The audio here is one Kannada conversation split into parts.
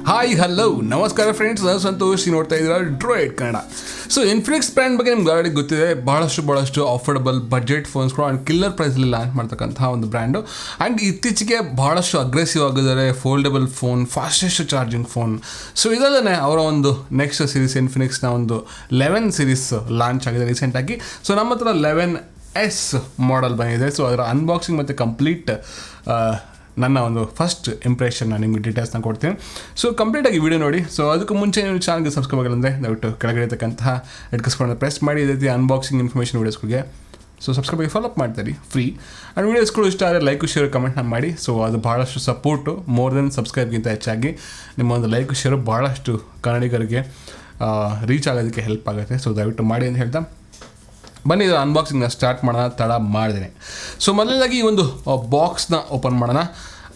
ಹಾಯ್ ಹಲೋ ನಮಸ್ಕಾರ ಫ್ರೆಂಡ್ಸ್, ನಾನು ಸಂತೋಷ್. ನೋಡ್ತಾ ಇದ್ದೀರಾ Droid Kannada. So Infinix brand ಬಗ್ಗೆ ನಿಮ್ಗೆ ಆಲ್ರೆಡಿ ಗೊತ್ತಿದೆ. ಭಾಳಷ್ಟು ಅಫೋರ್ಡಬಲ್ ಬಜೆಟ್ ಫೋನ್ಸ್ಗಳು ಆ್ಯಂಡ್ ಕಿಲ್ಲರ್ ಪ್ರೈಸಲ್ಲಿ ಲಾಂಚ್ ಮಾಡ್ತಕ್ಕಂಥ ಒಂದು ಬ್ರ್ಯಾಂಡು. ಆ್ಯಂಡ್ ಇತ್ತೀಚೆಗೆ ಭಾಳಷ್ಟು ಅಗ್ರೆಸಿವ್ ಆಗಿದ್ದಾರೆ. Foldable phone, fastest charging phone. So ಇದಲ್ಲದೆ ಅವರ ಒಂದು ನೆಕ್ಸ್ಟ್ ಸೀರೀಸ್ ಇನ್ಫಿನಿಕ್ಸ್ನ ಒಂದು 11 ಸೀರೀಸ್ ಲಾಂಚ್ ಆಗಿದೆ ರೀಸೆಂಟಾಗಿ. ಸೊ ನಮ್ಮ ಹತ್ರ 11S ಮಾಡೆಲ್ ಬಂದಿದೆ. ಸೊ ಅದರ ಅನ್ಬಾಕ್ಸಿಂಗ್ ಮತ್ತು ಕಂಪ್ಲೀಟ್ ನನ್ನ ಒಂದು ಫಸ್ಟ್ ಇಂಪ್ರೆಷನ್ನ ನಿಮಗೆ ಡೀಟೇಲ್ಸ್ನ ಕೊಡ್ತೀನಿ. ಸೊ ಕಂಪ್ಲೀಟಾಗಿ ವಿಡಿಯೋ ನೋಡಿ. ಸೊ ಅದಕ್ಕೂ ಮುಂಚೆ ನೀವು ಚಾನಲ್ಗೆ ಸಬ್ಸ್ಕ್ರೈಬ್ ಆಗಿಲ್ಲ ದಯವಿಟ್ಟು ಕೆಳಗಡೆ ಇರತಕ್ಕಂತಹ ಎಡ್ಕಸ್ಕೊಂಡು ಪ್ರೆಸ್ ಮಾಡಿ ಇದೇ ರೀತಿ ಅನ್ಬಾಕ್ಸಿಂಗ್ ಇನ್ಫಾರ್ಮೇಷನ್ ವೀಡಿಯೋಸ್ಗಳಿಗೆ ಸೊ ಸಬ್ಸ್ಕ್ರೈಬ್ ಫಾಲೋ ಅಪ್ ಮಾಡ್ತೀರಿ ಫ್ರೀ. ಆ್ಯಂಡ್ ವೀಡಿಯೋಸ್ಗಳು ಇಷ್ಟ ಆದರೆ ಲೈಕ್ ಶೇರ್ ಕಮೆಂಟ್ನ ಮಾಡಿ. ಸೊ ಅದು ಭಾಳಷ್ಟು ಸಪೋರ್ಟು, ಮೋರ್ ದೆನ್ ಸಬ್ಸ್ಕ್ರೈಬ್ಗಿಂತ ಹೆಚ್ಚಾಗಿ ನಿಮ್ಮ ಒಂದು ಲೈಕ್ ಶೇರು ಭಾಳಷ್ಟು ಕನ್ನಡಿಗರಿಗೆ ರೀಚ್ ಆಗೋದಕ್ಕೆ ಹೆಲ್ಪ್ ಆಗುತ್ತೆ. ಸೊ ದಯವಿಟ್ಟು ಮಾಡಿ ಅಂತ ಹೇಳ್ತಾ ಬನ್ನಿ ಇದು ಅನ್ಬಾಕ್ಸಿಂಗ್ನ ಸ್ಟಾರ್ಟ್ ಮಾಡೋಣ, ತಡ ಮಾಡಿದೆ. ಸೊ ಮೊದಲನೇದಾಗಿ ಈ ಒಂದು ಬಾಕ್ಸ್ನ ಓಪನ್ ಮಾಡೋಣ.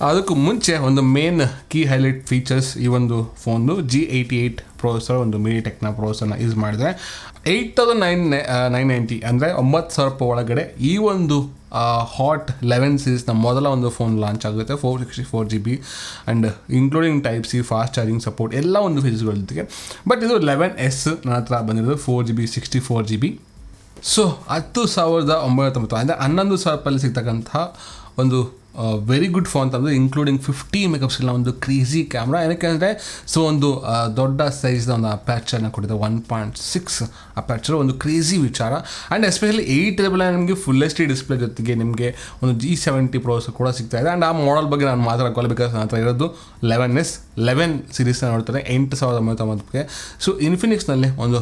ಅದಕ್ಕೂ ಮುಂಚೆ ಒಂದು ಮೇನ್ ಕೀ ಹೈಲೈಟ್ ಫೀಚರ್ಸ್, ಈ ಒಂದು ಫೋನ್ದು G88 ಪ್ರೊಸೆಸರ್, ಒಂದು MediaTekನ ಪ್ರೊಸೆಸರ್ನ ಯೂಸ್ ಮಾಡಿದರೆ 8,990 ಅಂದರೆ 9,000 ರೂಪಾಯಿ ಒಳಗಡೆ ಈ ಒಂದು ಹಾಟ್ 11 ಸೀರೀಸ್ನ ಮೊದಲ ಒಂದು ಫೋನ್ ಲಾಂಚ್ ಆಗುತ್ತೆ. 464 GB and including type C, fast charging support ಎಲ್ಲ ಒಂದು ಫೀಚರ್ಸ್ಗಳ ಜೊತೆಗೆ. ಬಟ್ ಇದು 11S ನನ್ನ ಹತ್ರ ಬಂದಿರೋದು 4GB 64 GB. ಸೊ 10,990 ಅಂದರೆ 11,000 ರೂಪಾಯಲ್ಲಿ ಸಿಗ್ತಕ್ಕಂಥ ಒಂದು ವೆರಿ ಗುಡ್ ಫೋನ್ ಅಂತಂದರೆ ಇನ್ಕ್ಲೂಡಿಂಗ್ 50 ಮೆಗಾಪಿಕ್ಸೆಲ್ನ ಒಂದು ಕ್ರೇಜಿ ಕ್ಯಾಮ್ರಾ. ಏನಕ್ಕೆ ಅಂದರೆ ಸೊ ಒಂದು ದೊಡ್ಡ ಸೈಜ್ನ ಒಂದು ಅಪ್ಯಾಚರ್ನ ಕೊಟ್ಟಿದೆ, 1.6 ಅಪ್ಯಾಚರ್, ಒಂದು ಕ್ರೇಜಿ ವಿಚಾರ. ಆ್ಯಂಡ್ ಎಸ್ಪೆಷಲಿ 899 ನಿಮಗೆ ಫುಲ್ HD ಡಿಸ್ಪ್ಲೇ ಜೊತೆಗೆ ನಿಮಗೆ ಒಂದು G70 ಪ್ರೊಸೆಸರ್ ಕೂಡ ಸಿಗ್ತಾ ಇದೆ. ಆ್ಯಂಡ್ ಆ ಮಾಡಲ್ ಬಗ್ಗೆ ನಾನು ಮಾತಾಡೋಲ್ಲ, ಬಿಕಾಸ್ ನನ್ನ ಹತ್ರ ಇರೋದು 11 ಸೀರೀಸ್ನ ನೋಡ್ತಾರೆ 8,990ಗೆ. ಸೊ ಇನ್ಫಿನಿಕ್ಸ್ನಲ್ಲಿ ಒಂದು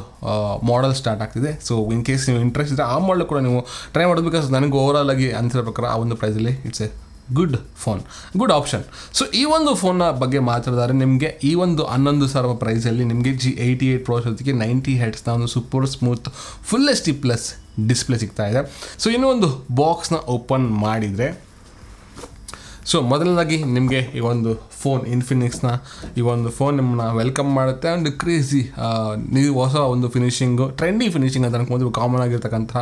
ಮಾಡಲ್ ಸ್ಟಾರ್ಟ್ ಆಗ್ತಿದೆ. ಸೊ ಇನ್ ಕೇಸ್ ನೀವು ಇಂಟ್ರೆಸ್ಟ್ ಇದ್ದರೆ ಆ ಮಾಡಲ್ ಕೂಡ ನೀವು ಟ್ರೈ ಮಾಡೋದು, ಬಿಕಾಸ್ ನನಗೆ ಓವರಾಲ್ ಆಗಿ ಅನಿಸಿರೋ ಪ್ರಕಾರ ಆ ಒಂದು ಪ್ರೈಸಲ್ಲಿ it's a good phone, good option. So ಈ ಒಂದು ಫೋನ್ನ ಬಗ್ಗೆ ಮಾತಾಡಿದರೆ ನಿಮಗೆ ಈ ಒಂದು 11,000 ಪ್ರೈಸಲ್ಲಿ ನಿಮಗೆ G88 ಪ್ರೊಸೆಸರ್ ಜೊತೆಗೆ 90 Hz ಒಂದು super smooth full HD plus display ಸಿಗ್ತಾ ಇದೆ. ಸೊ ಇನ್ನೂ ಒಂದು ಬಾಕ್ಸ್ನ ಓಪನ್ ಮಾಡಿದರೆ ಸೊ ಮೊದಲನೇದಾಗಿ ನಿಮಗೆ ಈ ಒಂದು ಫೋನ್ ಇನ್ಫಿನಿಕ್ಸ್ನ ಈ ಒಂದು ಫೋನ್ ನಿಮ್ಮನ್ನ ವೆಲ್ಕಮ್ ಮಾಡುತ್ತೆ. ಆ್ಯಂಡ್ ಕ್ರೇಜಿ ನೀವು ಹೊಸ ಒಂದು ಫಿನಿಶಿಂಗು, ಟ್ರೆಂಡಿ ಫಿನಿಶಿಂಗ್ ಅಂತ ಅನ್ಕೊಂಡು ಕಾಮನ್ ಆಗಿರ್ತಕ್ಕಂಥ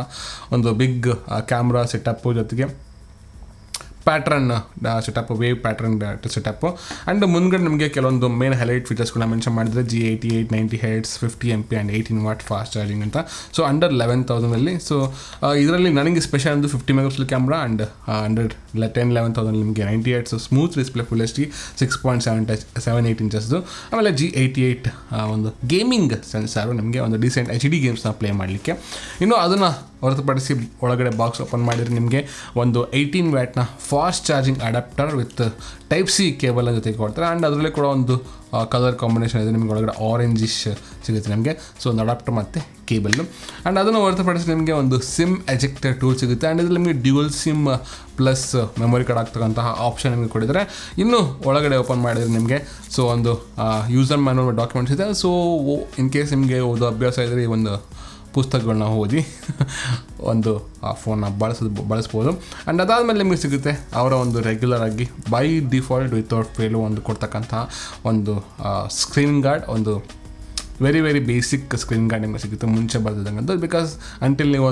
ಒಂದು ಬಿಗ್ ಕ್ಯಾಮ್ರಾ ಸೆಟಪ್ಪು ಜೊತೆಗೆ pattern setup, wave pattern setup. And ಮುಂದ್ಗಡೆ ನಿಮಗೆ ಕೆಲವೊಂದು ಮೇನ್ ಹೈಲೈಟ್ ಫೀಚರ್ಸ್ಗಳನ್ನ ಮೆನ್ಷನ್ ಮಾಡಿದರೆ G88 90 Hz 50 MP and 18 watt fast charging ಅಂತ. ಸೊ ಅಂಡರ್ 11,000ಅಲ್ಲಿ. ಸೊ ಇದರಲ್ಲಿ ನನಗೆ ಸ್ಪೆಷಲ್ ಒಂದು 50 ಮೆಗಾಪಿಕ್ಸೆಲ್ ಕ್ಯಾಮ್ರಾ ಆ್ಯಂಡ್ ಅಂಡರ್ 11,000 ನಿಮಗೆ 90 Hz smooth display full HD 6.78 ಇಂಚಸ್ದು. ಆಮೇಲೆ G88 ಒಂದು ಗೇಮಿಂಗ್ ಸೆನ್ಸಾರು ನಿಮಗೆ ಒಂದು ಡೀಸೆಂಟ್ HD ಗೇಮ್ಸ್ನ ಪ್ಲೇ ಮಾಡಲಿಕ್ಕೆ. ಇನ್ನು ಅದನ್ನು ಹೊರತುಪಡಿಸಿ ಒಳಗಡೆ ಬಾಕ್ಸ್ ಓಪನ್ ಮಾಡಿದರೆ ನಿಮಗೆ ಒಂದು 18 ವ್ಯಾಟ್ನ fast charging adapter with type C cable ಜೊತೆಗೆ ಕೊಡ್ತಾರೆ. ಆ್ಯಂಡ್ ಅದರಲ್ಲಿ ಕೂಡ ಒಂದು ಕಲರ್ ಕಾಂಬಿನೇಷನ್ ಇದೆ, ನಿಮಗೆ ಒಳಗಡೆ ಆರೆಂಜಿಶ್ ಸಿಗುತ್ತೆ ನಿಮಗೆ. ಸೊ ಒಂದು ಅಡಾಪ್ಟರ್ ಮತ್ತು ಕೇಬಲ್ಲು. ಆ್ಯಂಡ್ ಅದನ್ನು ಹೊರತುಪಡಿಸಿ ನಿಮಗೆ ಒಂದು ಸಿಮ್ ಎಜೆಕ್ಟರ್ ಟೂಲ್ ಸಿಗುತ್ತೆ. ಆ್ಯಂಡ್ ಇದರಲ್ಲಿ ನಿಮಗೆ dual SIM plus memory card ಆಗ್ತಕ್ಕಂತಹ ಆಪ್ಷನ್ ನಿಮಗೆ ಕೊಟ್ಟಿದ್ದಾರೆ. ಇನ್ನು ಒಳಗಡೆ ಓಪನ್ ಮಾಡಿದರೆ ನಿಮಗೆ ಸೊ ಒಂದು ಯೂಸರ್ ಮ್ಯಾನುವಲ್ ಡಾಕ್ಯುಮೆಂಟ್ಸ್ ಇದೆ. ಸೊ ಇನ್ ಕೇಸ್ ನಿಮಗೆ ಓದೋ ಅಭ್ಯಾಸ ಇದ್ದರೆ ಈ ಒಂದು ಪುಸ್ತಕಗಳನ್ನ ಓದಿ ಒಂದು ಆ ಫೋನ್ನ ಬಳಸ್ಬೋದು. ಆ್ಯಂಡ್ ಅದಾದಮೇಲೆ ನಿಮಗೆ ಸಿಗುತ್ತೆ ಅವರ ಒಂದು ರೆಗ್ಯುಲರ್ ಆಗಿ ಬೈ ಡಿಫಾಲ್ಟ್ ವಿತೌಟ್ ಫೇಲು ಒಂದು ಕೊಡ್ತಕ್ಕಂಥ ಒಂದು ಸ್ಕ್ರೀನ್ ಗಾರ್ಡ್, ಒಂದು ವೆರಿ ಬೇಸಿಕ್ ಸ್ಕ್ರೀನ್ ಗಾರ್ಡ್ ನಿಮಗೆ ಸಿಗುತ್ತೆ ಮುಂಚೆ ಬರ್ತಿದ್ದಂಗೆ. ಬಿಕಾಸ್ ಅಂಟಿಲ್ ನೀವು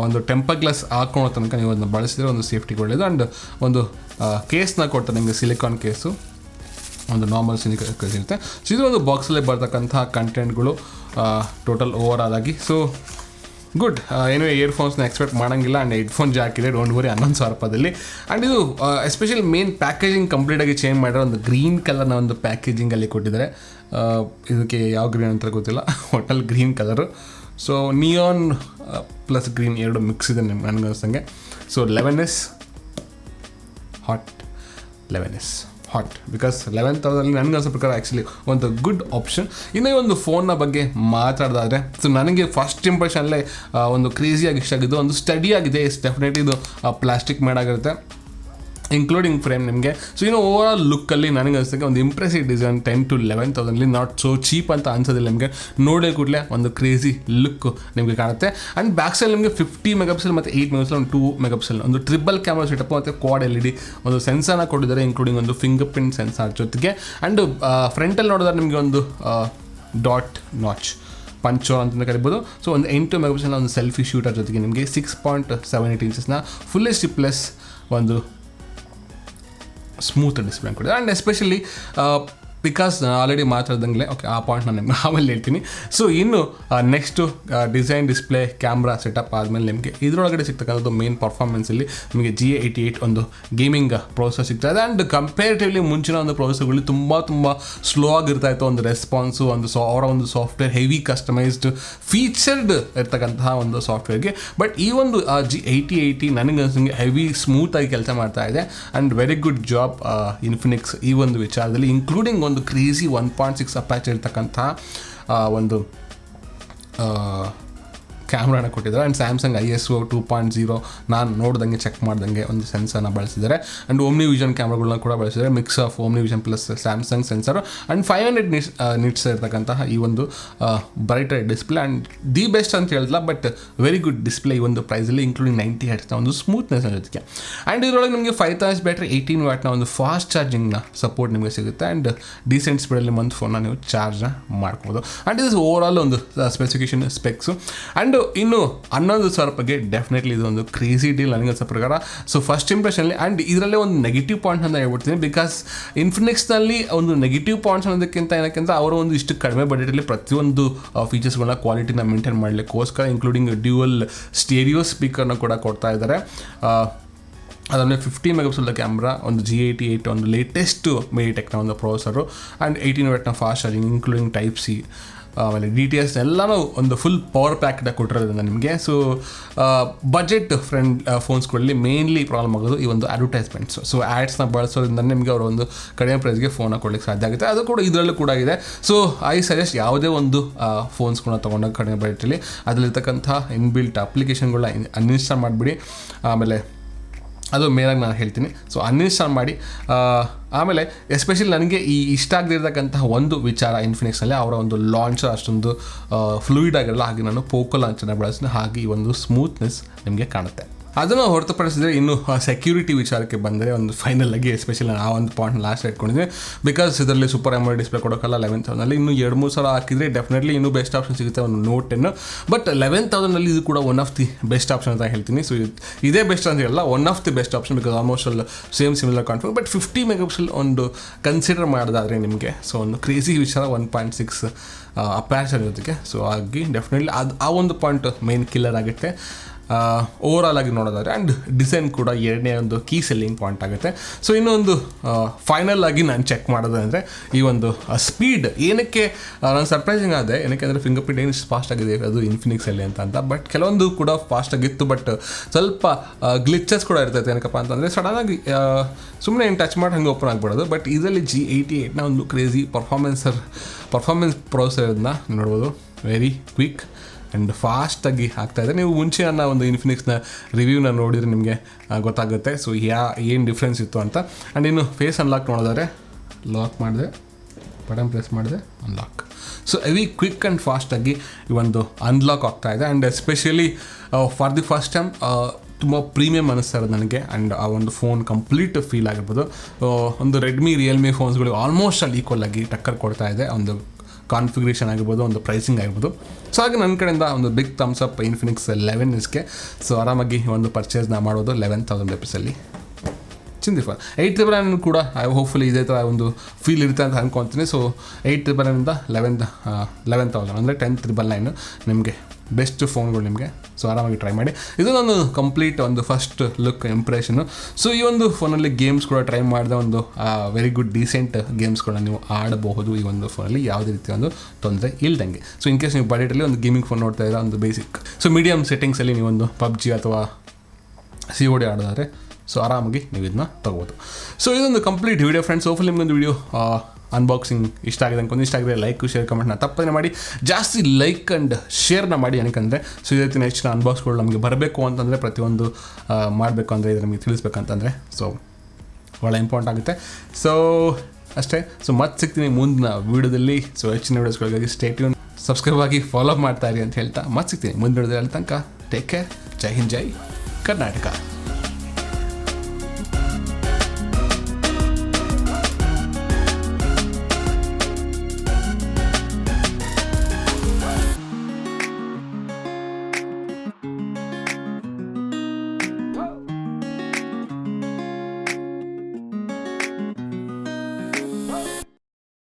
ಒಂದು ಟೆಂಪರ್ ಗ್ಲಾಸ್ ಹಾಕೊಳ್ಳೋ ತನಕ ನೀವು ಅದನ್ನು ಬಳಸಿದರೆ ಒಂದು ಸೇಫ್ಟಿಗೆ ಒಳ್ಳೆಯದು. ಆ್ಯಂಡ್ ಒಂದು ಕೇಸ್ನ ಕೊಡ್ತಾರೆ ನಿಮಗೆ, ಸಿಲಿಕಾನ್ ಕೇಸು, ಒಂದು ನಾರ್ಮಲ್ ಸಿಲಿಕಾನ್ ಇರುತ್ತೆ. ಸೊ ಇದು ಒಂದು ಬಾಕ್ಸಲ್ಲೇ ಬರ್ತಕ್ಕಂಥ ಕಂಟೆಂಟ್ಗಳು ಟೋಟಲ್ ಓವರ್ ಆಗಿ. So good. ಏನೋ ಇಯರ್ಫೋನ್ಸ್ನ ಎಕ್ಸ್ಪೆಕ್ಟ್ ಮಾಡೋಂಗಿಲ್ಲ. ಆ್ಯಂಡ್ ಹೆಡ್ಫೋನ್ ಜಾಕ್ ಇದೆ, ಡೋಂಟ್ ವರಿ, 11,000 ರೂಪಾಯಿದಲ್ಲಿ. ಆ್ಯಂಡ್ ಇದು ಎಸ್ಪೆಷಲಿ ಮೇನ್ ಪ್ಯಾಕೇಜಿಂಗ್ ಕಂಪ್ಲೀಟಾಗಿ ಚೇಂಜ್ ಮಾಡಿರೋ ಒಂದು ಗ್ರೀನ್ ಕಲರ್ನ ಒಂದು ಪ್ಯಾಕೇಜಿಂಗಲ್ಲಿ ಕೊಟ್ಟಿದ್ದಾರೆ. ಇದಕ್ಕೆ ಯಾವ ಗ್ರೀನ್ ಅಂತ ಗೊತ್ತಿಲ್ಲ, ಒಟ್ಟಲ್ಲಿ green colour. So neon plus green ಎರಡು ಮಿಕ್ಸ್ ಇದೆ ನನಗೆ ಅನಿಸ್ತಂಗೆ. So 11S hot, 11S hot, because 11,000 ನನಗೆ ಅನ್ಸೋ ಪ್ರಕಾರ ಆ್ಯಕ್ಚುಲಿ ಒಂದು ಗುಡ್ ಆಪ್ಷನ್. ಇನ್ನೂ ಈ ಒಂದು ಫೋನ್ನ ಬಗ್ಗೆ ಮಾತಾಡೋದಾದರೆ ಸೊ ನನಗೆ ಫಸ್ಟ್ ಇಂಪ್ರೆಷನ್ನಲ್ಲೇ ಒಂದು ಕ್ರೇಜಿಯಾಗಿ ಇಷ್ಟ ಆಗಿದ್ದು, ಒಂದು ಸ್ಟಡಿ ಆಗಿದೆ. ಡೆಫಿನೆಟ್ಲಿ ಇದು ಪ್ಲಾಸ್ಟಿಕ್ ಮೇಡ್ ಆಗಿರುತ್ತೆ ಇನ್ಕ್ಲೂಡಿಂಗ್ ಫ್ರೇಮ್ ನಿಮಗೆ. ಸೊ ಇನ್ನು ಓವರ್ ಆಲ್ ಲುಕ್ಕಲ್ಲಿ ನನಗೆ ಅನಿಸ್ತಕ್ಕೆ ಒಂದು impressive design 10 to 11,000 not so cheap ಅಂತ ಅನ್ಸೋದಿಲ್ಲ ನಿಮಗೆ. ನೋಡೇ ಕೂಡಲೇ ಒಂದು ಕ್ರೇಜಿ ಲುಕ್ ನಿಮಗೆ ಕಾಣುತ್ತೆ. ಆ್ಯಂಡ್ ಬ್ಯಾಕ್ ಸೈಡ್ ನಿಮಗೆ 50 ಮೆಗಾಪಿಕ್ಸೆಲ್ ಮತ್ತು 8 ಮೆಗಾಪಿಕ್ಸೆಲ್ ಒಂದು 2 ಮೆಗಾಪಿಕ್ಸೆಲ್ ಒಂದು ಟ್ರಿಬಲ್ ಕ್ಯಾಮ್ರಾ ಸೆಟಪ್ ಮತ್ತು ಕ್ವಾಡ್ LED ಒಂದು ಸೆನ್ಸರ್ನ ಕೊಟ್ಟಿದ್ದಾರೆ, ಇನ್ಕ್ಲೂಡಿಂಗ್ ಒಂದು ಫಿಂಗರ್ ಪ್ರಿಂಟ್ ಸೆನ್ಸಾರ್ ಜೊತೆಗೆ. ಆ್ಯಂಡ್ ಫ್ರಂಟಲ್ಲಿ ನೋಡಿದ್ರೆ ನಿಮಗೆ ಒಂದು ಡಾಟ್ ನಾಚ್ ಪಂಚೋ ಅಂತಂದು ಕರಿಬೋದು. ಸೊ ಒಂದು 8 ಮೆಗಾಪಿಕ್ಸೆಲ್ನ ಒಂದು ಸೆಲ್ಫಿ ಶೂಟರ್ ಜೊತೆಗೆ ನಿಮಗೆ 6.78 ಇಂಚಸ್ನ ಫುಲ್ HD ಪ್ಲಸ್ ಒಂದು ಸ್ಮೂತ್ ಡಿಸ್ಪ್ಲೇ ಕೊಡಿದೆ. ಆ್ಯಂಡ್ ಎಸ್ಪೆಷಲಿ ಬಿಕಾಸ್ ನಾನು ಆಲ್ರೆಡಿ ಮಾತಾಡ್ದಂಗೆ ಓಕೆ ಆ ಪಾಯಿಂಟ್ ನಾನು ನಿಮ್ಗೆ ಆಮೇಲೆ ಹೇಳ್ತೀನಿ. ಸೊ ಇನ್ನು next design display camera setup ಆದಮೇಲೆ ನಿಮಗೆ ಇದರೊಳಗಡೆ ಸಿಗ್ತಕ್ಕಂಥದ್ದು ಮೇನ್ ಪರ್ಫಾರ್ಮೆನ್ಸಲ್ಲಿ ನಿಮಗೆ G88 ಒಂದು ಗೇಮಿಂಗ್ ಪ್ರೊಸೆಸರ್ ಸಿಗ್ತಾ ಇದೆ. ಆ್ಯಂಡ್ ಕಂಪೇರಿಟಿವ್ಲಿ ಮುಂಚಿನ ಒಂದು ಪ್ರೊಸೆಸರ್ಗಳು ತುಂಬ ಸ್ಲೋ ಆಗಿರ್ತಾ ಇತ್ತು ಒಂದು ರೆಸ್ಪಾನ್ಸು, ಅವರ ಒಂದು ಸಾಫ್ಟ್ವೇರ್ ಹೆವಿ ಕಸ್ಟಮೈಸ್ಡ್ ಫೀಚರ್ಡ್ ಇರ್ತಕ್ಕಂತಹ ಒಂದು ಸಾಫ್ಟ್ವೇರ್ಗೆ. ಬಟ್ ಈ ಒಂದು G88 ನನಗೆ ಅನ್ಸಂಗೆ ಹೆವಿ ಸ್ಮೂತಾಗಿ ಕೆಲಸ ಮಾಡ್ತಾ ಇದೆ. And very good job Infinix ಈ ಒಂದು ವಿಚಾರದಲ್ಲಿ, ಇನ್ಕ್ಲೂಡಿಂಗ್ ಒಂದು ಕ್ರೇಜಿ 1.6 ಅಪ್ಯಾಚ್ ಇರ್ತಕ್ಕಂಥ ಒಂದು ಕ್ಯಾಮ್ರಾನ ಕೊಟ್ಟಿದ್ದಾರೆ. ಆ್ಯಂಡ್ ಸ್ಯಾಮ್ಸಂಗ್ ISO 2.0 ನಾನು ನೋಡ್ದಂಗೆ ಚೆಕ್ ಮಾಡ್ದಂಗೆ ಒಂದು ಸೆನ್ಸರ್ನ ಬಳಸಿದ್ದಾರೆ. ಆ್ಯಂಡ್ ಓಮ್ನಿ ವಿಷನ್ ಕ್ಯಾಮ್ರಾಗಳನ್ನ ಕೂಡ ಬಳಸಿದ್ದಾರೆ, mix of Omni vision plus Samsung sensor. And 500 nits ಇರ್ತಕ್ಕಂತಹ ಈ ಒಂದು brighter display. And the best ಅಂತ ಹೇಳಿಲ್ಲ, ಬಟ್ ವೆರಿ ಗುಡ್ ಡಿಸ್ಪ್ಲೇ ಈ ಒಂದು ಪ್ರೈಸಲ್ಲಿ, ಇನ್ಕ್ಲೂಡಿಂಗ್ 90 Hz ಒಂದು ಸ್ಮೂತ್ನೆಸ್ ಜೊತೆಗೆ. ಆ್ಯಂಡ್ ಇದರೊಳಗೆ ನಿಮಗೆ 5000 ಬ್ಯಾಟ್ರಿ 18 ವಾಟ್ನ ಒಂದು ಫಾಸ್ಟ್ ಚಾರ್ಜಿಂಗ್ನ ಸಪೋರ್ಟ್ ನಿಮಗೆ ಸಿಗುತ್ತೆ. ಆ್ಯಂಡ್ ಡೀಸೆಂಟ್ ಸ್ಪೀಡಲ್ಲಿ ಒಂದು ಫೋನ್ನ ನೀವು ಚಾರ್ಜ್ನ ಮಾಡ್ಬೋದು. ಆ್ಯಂಡ್ ಇದು ಓವರ್ ಆಲ್ ಒಂದು ಸ್ಪೆಸಿಫಿಕೇಶನ್ ಸ್ಪೆಕ್ಸು. ಆ್ಯಂಡ್ ಇನ್ನು 11,000 ರೂಪಾಯಿಗೆ ಡೆಫಿನೆಟ್ಲಿ ಇದು ಒಂದು ಕ್ರೇಜಿ ಡೀಲ್ ನನಗೆ ಅನ್ಸೋ ಪ್ರಕಾರ. So first ಇಂಪ್ರೆಷನಲ್ಲಿ. ಆ್ಯಂಡ್ ಇದರಲ್ಲೇ ಒಂದು ನೆಗೆಟಿವ್ ಪಾಯಿಂಟ್ ಅಂತ ಹೇಳ್ಬಿಡ್ತೀನಿ, ಬಿಕಾಸ್ ಇನ್ಫಿನಿಕ್ಸ್ನಲ್ಲಿ ಒಂದು ನೆಗೆಟಿವ್ ಪಾಯಿಂಟ್ಸ್ ಅನ್ನೋದಕ್ಕಿಂತ ಏನಕ್ಕಿಂತ ಅವರು ಒಂದು ಇಷ್ಟು ಕಡಿಮೆ ಬಜೆಟಲ್ಲಿ ಪ್ರತಿಯೊಂದು ಫೀಚರ್ಸ್ಗಳನ್ನ ಕ್ವಾಲಿಟಿನ ಮೇಂಟೈನ್ ಮಾಡಲಿಕ್ಕೋಸ್ಕರ ಇನ್ಕ್ಲೂಡಿಂಗ್ ಡ್ಯೂಯಲ್ ಸ್ಟೇರಿಯೋ ಸ್ಪೀಕರ್ನ ಕೂಡ ಕೊಡ್ತಾ ಇದ್ದಾರೆ. ಅದಾದಮೇಲೆ 50 ಮೆಗಾಪಿಕ್ಸೆಲ್ ಕ್ಯಾಮ್ರಾ, ಒಂದು G88 ಒಂದು ಲೇಟೆಸ್ಟ್ ಮೆಡಿಟೆಕ್ನ ಒಂದು ಪ್ರೊಸೆಸರು, ಆ್ಯಂಡ್ 18 ವಾಟ್ನ ಫಾಸ್ಟ್ ಚಾರ್ಜಿಂಗ್ ಇನ್ಕ್ಲೂಡಿಂಗ್ Type-C, ಆಮೇಲೆ DTS ಎಲ್ಲನೂ ಒಂದು ಫುಲ್ ಪವರ್ ಪ್ಯಾಕ್ಡ ಕೊಟ್ಟಿರೋದ್ರಿಂದ ನಿಮಗೆ. ಸೊ ಬಜೆಟ್ ಫ್ರೆಂಡ್ ಫೋನ್ಸ್ಗಳಲ್ಲಿ ಮೇನ್ಲಿ ಪ್ರಾಬ್ಲಮ್ ಆಗೋದು ಈ ಒಂದು ಅಡ್ವರ್ಟೈಸ್ಮೆಂಟ್ಸು. ಸೊ ಆ್ಯಡ್ಸ್ನ ಬಳಸೋದ್ರಿಂದ ನಿಮಗೆ ಅವರ ಒಂದು ಕಡಿಮೆ ಪ್ರೈಸ್ಗೆ ಫೋನ್ನ ಕೊಡ್ಲಿಕ್ಕೆ ಸಾಧ್ಯ ಆಗುತ್ತೆ. ಅದು ಕೂಡ ಇದರಲ್ಲೂ ಕೂಡ ಇದೆ. ಸೊ ಐ ಸಜೆಸ್ಟ್ ಯಾವುದೇ ಒಂದು ಫೋನ್ಸ್ಗಳನ್ನ ತೊಗೊಂಡಾಗ ಕಡಿಮೆ ಬಜೆಟಲ್ಲಿ ಅದರಲ್ಲಿರ್ತಕ್ಕಂಥ ಇನ್ಬಿಲ್ಟ್ ಅಪ್ಲಿಕೇಶನ್ಗಳನ್ನ ಅನ್ಇನ್ಸ್ಟಾಲ್ ಮಾಡಿಬಿಡಿ. ಆಮೇಲೆ ಅದು ಮೇಲಾಗಿ ನಾನು ಹೇಳ್ತೀನಿ. ಸೊ ಅನ್ಇನ್ಸ್ಟಾಲ್ ಮಾಡಿ. ಆಮೇಲೆ ಎಸ್ಪೆಷಲಿ ನನಗೆ ಇಷ್ಟ ಆಗದಿರ್ತಕ್ಕಂತಹ ಒಂದು ವಿಚಾರ ಇನ್ಫಿನಿಕ್ಸ್ನಲ್ಲಿ ಅವರ ಒಂದು ಲಾಂಚರ್ ಅಷ್ಟೊಂದು ಫ್ಲೂಯಿಡ್ ಆಗಿರಲ್ಲ. ಹಾಗೆ ನಾನು ಪೋಕೋ ಲಾಂಚರ್ನ ಬಳಸ್ತೀನಿ, ಹಾಗೆ ಈ ಒಂದು ಸ್ಮೂತ್ನೆಸ್ ನಿಮಗೆ ಕಾಣುತ್ತೆ. ಅದನ್ನು ಹೊರತುಪಡಿಸಿದರೆ ಇನ್ನು ಸೆಕ್ಯೂರಿಟಿ ವಿಚಾರಕ್ಕೆ ಬಂದರೆ ಒಂದು ಫೈನಲ್ ಆಗಿ ಎಸ್ಪೆಷಲಿ ನಾನು ಆ ಒಂದು ಪಾಯಿಂಟ್ ಲಾಸ್ಟ್ ಇಟ್ಕೊಂಡಿದ್ದೆ. ಬಿಕಾಸ್ ಇದರಲ್ಲಿ ಸೂಪರ್ AMOLED ಡಿಸ್ಪ್ಲೇ ಕೊಡೋಕ್ಕಲ್ಲ 11,000ನಲ್ಲಿ. ಇನ್ನೂ 2-3 ಸಾವಿರ ಹಾಕಿದರೆ ಡೆಫಿನೆಟ್ಲಿ ಇನ್ನೂ ಬೆಸ್ಟ್ ಆಪ್ಷನ್ ಸಿಗುತ್ತೆ ಒಂದು Note 10. ಬಟ್ 11,000ನಲ್ಲಿ ಇದು ಕೂಡ one of the best option ಅಂತ ಹೇಳ್ತೀನಿ. ಸೊ ಇದೇ ಬೆಸ್ಟ್ ಅಂತ ಹೇಳಲ್ಲ, one of the best option, because almost ಅಲ್ಲಿ ಸಿಮಿಲರ್ ಕಾನ್ಫಿಗರ್. ಬಟ್ 50 ಮೆಗಾಪಿಕ್ಸೆಲ್ ಒಂದು ಕನ್ಸಿಡರ್ ಮಾಡೋದಾದರೆ ನಿಮಗೆ ಸೊ ಒಂದು ಕ್ರೇಜಿ ವಿಚಾರ 1.6 ಅಪ್ಯಾಚರ್ ಜೊತೆಗೆ. ಸೊ ಹಾಗಾಗಿ ಡೆಫಿನೆಟ್ಲಿ ಆ ಒಂದು ಪಾಯಿಂಟ್ ಮೇನ್ ಕಿಲ್ಲರ್ ಆಗುತ್ತೆ ಓವರಾಲ್ ಆಗಿ ನೋಡೋದಾದ್ರೆ. ಆ್ಯಂಡ್ ಡಿಸೈನ್ ಕೂಡ ಎರಡನೇ ಒಂದು ಕೀ ಸೆಲ್ಲಿಂಗ್ ಪಾಯಿಂಟ್ ಆಗುತ್ತೆ. ಸೊ ಇನ್ನೊಂದು ಫೈನಲ್ ಆಗಿ ನಾನು ಚೆಕ್ ಮಾಡೋದು ಅಂದರೆ ಈ ಒಂದು ಸ್ಪೀಡ್ ಏನಕ್ಕೆ ನಾನು ಸರ್ಪ್ರೈಸಿಂಗ್ ಆದೆ, ಏನಕ್ಕೆ ಅಂದರೆ ಫಿಂಗರ್ ಪ್ರಿಂಟ್ ಏನು ಫಾಸ್ಟ್ ಆಗಿದೆ ಅದು ಇನ್ಫಿನಿಕ್ಸಲ್ಲಿ ಅಂತ. ಬಟ್ ಕೆಲವೊಂದು ಕೂಡ ಫಾಸ್ಟಾಗಿತ್ತು, ಬಟ್ ಸ್ವಲ್ಪ ಗ್ಲಿಚಸ್ ಕೂಡ ಇರ್ತೈತೆ. ಏನಕ್ಕಪ್ಪ ಅಂತಂದರೆ ಸಡನ್ನಾಗಿ ಸುಮ್ಮನೆ ಏನು ಟಚ್ ಮಾಡಿ ಹಂಗೆ ಓಪನ್ ಆಗಿಬಿಡೋದು. ಬಟ್ ಇದರಲ್ಲಿ G88ನ ಒಂದು ಕ್ರೇಜಿ ಪರ್ಫಾರ್ಮೆನ್ಸ್ ಪ್ರೊಸೆಸರ್ನ ನೋಡ್ಬೋದು, ವೆರಿ ಕ್ವಿಕ್ ಆ್ಯಂಡ್ ಫಾಸ್ಟಾಗಿ ಆಗ್ತಾಯಿದೆ. ನೀವು ಮುಂಚೆ ನನ್ನ ಒಂದು ಇನ್ಫಿನಿಕ್ಸ್ನ ರಿವ್ಯೂನ ನೋಡಿದರೆ ನಿಮಗೆ ಗೊತ್ತಾಗುತ್ತೆ ಸೊ ಏನು ಡಿಫ್ರೆನ್ಸ್ ಇತ್ತು ಅಂತ. ಆ್ಯಂಡ್ ಇನ್ನು ಫೇಸ್ ಅನ್ಲಾಕ್ ನೋಡಿದ್ರೆ ಲಾಕ್ ಮಾಡಿದೆ, ಬಟನ್ ಪ್ರೆಸ್ ಮಾಡಿದೆ, unlock. So very quick and ಫಾಸ್ಟಾಗಿ ಈ ಒಂದು ಅನ್ಲಾಕ್ ಆಗ್ತಾಯಿದೆ. And especially for the first time ತುಂಬ ಪ್ರೀಮಿಯಮ್ ಅನ್ನಿಸ್ತಾ ಇರೋದು ನನಗೆ. ಆ್ಯಂಡ್ ಆ ಒಂದು ಫೋನ್ ಕಂಪ್ಲೀಟ್ ಫೀಲ್ ಆಗಿರ್ಬೋದು. ಒಂದು ರೆಡ್ಮಿ ರಿಯಲ್ಮಿ ಫೋನ್ಸ್ಗಳಿಗೆ ಆಲ್ಮೋಸ್ಟ್ ಅಲ್ಲಿ ಈಕ್ವಲ್ ಆಗಿ ಟಕ್ಕರ್ ಕೊಡ್ತಾ ಇದೆ, ಒಂದು ಕಾನ್ಫಿಗರೇಷನ್ ಆಗಿರ್ಬೋದು, ಒಂದು ಪ್ರೈಸಿಂಗ್ ಆಗಿರ್ಬೋದು. ಸೊ ಹಾಗೆ ನನ್ನ ಕಡೆಯಿಂದ ಒಂದು big thumbs up Infinix 11 so ಆರಾಮಾಗಿ ಒಂದು ಪರ್ಚೇಸ್ನ ಮಾಡೋದು 11,000 ರೂಪೀಸಲ್ಲಿ. ಚಿಂದಿಫ 899 ಕೂಡ ಹೋಪ್ಫುಲಿ ಇದೇ ಥರ ಒಂದು ಫೀಲ್ ಇರುತ್ತೆ ಅಂತ ಅಂದ್ಕೊತೀನಿ. ಸೊ 899ಇಂದ 11,000 ಅಂದರೆ 10,999 ನಿಮಗೆ ಬೆಸ್ಟ್ ಫೋನ್ಗಳು ನಿಮಗೆ. ಸೊ ಆರಾಮಾಗಿ ಟ್ರೈ ಮಾಡಿ. ಇದು ನಾನು ಕಂಪ್ಲೀಟ್ ಒಂದು ಫಸ್ಟ್ ಲುಕ್ ಇಂಪ್ರೆಷನು. ಸೊ ಈ ಒಂದು ಫೋನಲ್ಲಿ ಗೇಮ್ಸ್ ಕೂಡ ಟ್ರೈ ಮಾಡಿದೆ, ಒಂದು ವೆರಿ ಗುಡ್ ಡೀಸೆಂಟ್ ಗೇಮ್ಸ್ಗಳನ್ನ ನೀವು ಆಡಬಹುದು ಈ ಒಂದು ಫೋನಲ್ಲಿ, ಯಾವುದೇ ರೀತಿ ಒಂದು ತೊಂದರೆ ಇಲ್ದಂಗೆ. ಸೊ ಇನ್ ಕೇಸ್ ನೀವು ಬಜೆಟಲ್ಲಿ ಒಂದು ಗೇಮಿಂಗ್ ಫೋನ್ ನೋಡ್ತಾ ಇರೋ ಒಂದು ಬೇಸಿಕ್ ಸೊ ಮೀಡಿಯಮ್ ಸೆಟ್ಟಿಂಗ್ಸಲ್ಲಿ ನೀವೊಂದು PUBG ಅಥವಾ COD ಆಡೋದಾದರೆ ಸೊ ಆರಾಮಾಗಿ ನೀವು ಇದನ್ನ ತೊಗೋಬೋದು. ಸೊ ಇದೊಂದು ಕಂಪ್ಲೀಟ್ ವಿಡಿಯೋ ಫ್ರೆಂಡ್ಸ್. ಹೋಪ್ಫುಲಿ ನಿಮಗೊಂದು ವಿಡಿಯೋ ಅನ್ಬಾಕ್ಸಿಂಗ್ ಇಷ್ಟ ಆಗಿದೆ ಅನ್ಕೊಂಡು, ಇಷ್ಟ ಆಗಿದ್ರೆ ಲೈಕ್ ಶೇರ್ ಕಮೆಂಟ್ನ ತಪ್ಪದೇ ಮಾಡಿ, ಜಾಸ್ತಿ ಲೈಕ್ ಆ್ಯಂಡ್ ಶೇರ್ನ ಮಾಡಿ. ಏನಕ್ಕಂದರೆ ಸೊ ಇದೇ ರೀತಿ ಹೆಚ್ಚಿನ ಅನ್ಬಾಕ್ಸ್ಗಳು ನಮಗೆ ಬರಬೇಕು ಅಂತಂದರೆ, ಪ್ರತಿಯೊಂದು ಮಾಡಬೇಕು ಅಂದರೆ ಇದು ನಮಗೆ ತಿಳಿಸ್ಬೇಕಂತಂದರೆ ಸೊ ಭಾಳ ಇಂಪಾರ್ಟೆಂಟ್ ಆಗುತ್ತೆ. ಸೊ ಅಷ್ಟೇ. ಸೊ ಮತ್ತೆ ಸಿಗ್ತೀನಿ ಮುಂದಿನ ವೀಡಿಯೋದಲ್ಲಿ. ಸೊ ಹೆಚ್ಚಿನ ವೀಡಿಯೋಸ್ಗಳಿಗಾಗಿ ಸ್ಟೇ ಟ್ಯೂನ್, ಸಬ್ಸ್ಕ್ರೈಬ್ ಆಗಿ ಫಾಲೋ ಮಾಡ್ತಾ ಇರಿ ಅಂತ ಹೇಳ್ತಾ ಮತ್ತೆ ಸಿಗ್ತೀನಿ ಮುಂದಿನ ವೀಡಿಯೋದಲ್ಲಿ. ತನಕ ಟೇಕ್ ಕೇರ್. ಜೈ ಹಿಂದ್, ಜೈ ಕರ್ನಾಟಕ.